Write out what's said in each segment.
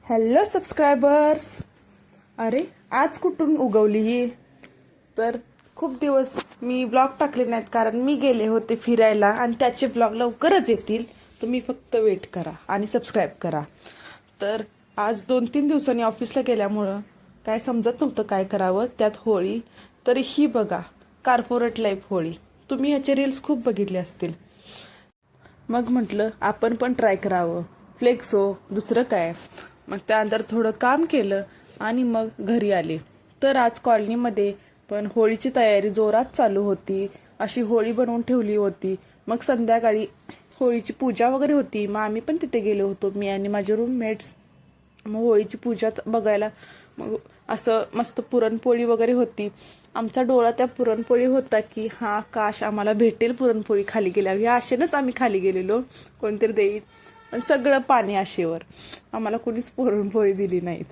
Hello subscribers. अरे आज कुठून उगवली ही? तर खूप दिवस मी ब्लॉग टाकले नाहीत कारण मी गेले होते फिरायला आणि त्याचे ब्लॉग लवकरच येतील. तुम्ही फक्त वेट करा आणि सबस्क्राईब करा. तर आज 2-3 दिवसांनी ऑफिसला गेल्यामुळं काय समजत नव्हतं काय करावं, त्यात होळी. तर ही बघा, कॉर्पोरेट लाईफ होळी. तुम्ही ह्याचे रील्स खूप बघितले असतील. मग म्हटलं आपण पण ट्राय करावं. फ्लेक्स हो, दुसरं काय. मग त्यानंतर थोडं काम केलं आणि मग घरी आले. तर आज कॉलनीमध्ये पण होळीची तयारी जोरात चालू होती. अशी होळी बनवून ठेवली होती. मग संध्याकाळी होळीची पूजा वगैरे होती. मग आम्ही पण तिथे गेलो होतो, मी आणि माझे रूममेट्स. मग होळीची पूजा बघायला मग असं मस्त पुरणपोळी वगैरे होती. आमचा डोळा त्या पुरणपोळी होता की हा काश आम्हाला भेटेल पुरणपोळी खाली गेल्यावर. या आशेनंच आम्ही खाली गेलेलो, कोणतरी देईल. पण सगळं पाणी आशेवर, आम्हाला कोणीच पुरणपोळी दिली नाहीत.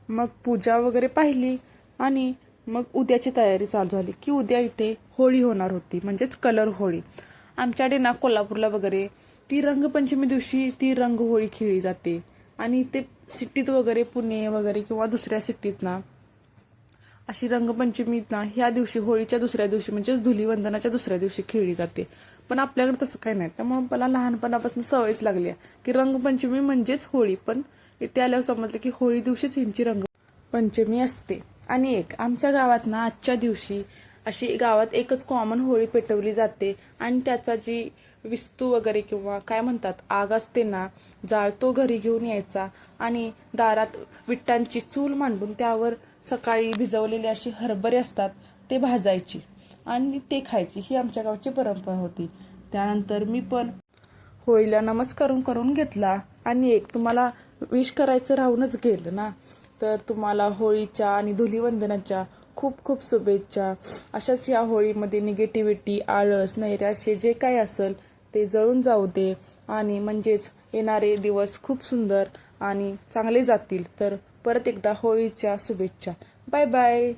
मग पूजा वगैरे पाहिली आणि मग उद्याची तयारी चालू झाली की उद्या इथे होळी होणार होती, म्हणजेच कलर होळी. आमच्याकडे ना कोल्हापूरला वगैरे ती रंगपंचमी दिवशी ती रंग होळी खेळली जाते. आणि ते सिटीत वगैरे पुणे वगैरे किंवा दुसऱ्या सिटीत ना अशी रंगपंचमी ना ह्या दिवशी होळीच्या दुसऱ्या दिवशी म्हणजेच धुलीवंदनाच्या दुसऱ्या दिवशी खेळली जाते. पण आपल्याकडे तसं काही नाही. त्यामुळे मला लहानपणापासून सवयच लागली आहे की रंगपंचमी म्हणजेच होळी. पण इथे आल्यावर समजलं की होळी दिवशीच ह्यांची रंगपंचमी असते. आणि एक आमच्या गावात ना आजच्या दिवशी अशी गावात एकच कॉमन होळी पेटवली जाते आणि त्याचा जी विस्तू वगैरे किंवा काय म्हणतात आग असते ना, जाळ, तो घरी घेऊन यायचा आणि दारात विट्टांची चूल मांडून त्यावर सकाळी भिजवलेले अशी हरभरे असतात ते भाजायची आणि ते खायची. ही आमच्या गावची परंपरा होती. त्यानंतर मी पण होळीला नमस्कार करून घेतला. आणि एक तुम्हाला विश करायचं राहूनच गेलं ना, तर तुम्हाला होळीच्या आणि धुलीवंदनाच्या खूप खूप शुभेच्छा. अशाच या होळीमध्ये निगेटिव्हिटी, आळस, नैराश्य जे काय असेल ते जळून जाऊ दे आणि म्हणजेच येणारे दिवस खूप सुंदर आणि चांगले जातील. तर परत एकदा होळीच्या शुभेच्छा. Bye bye.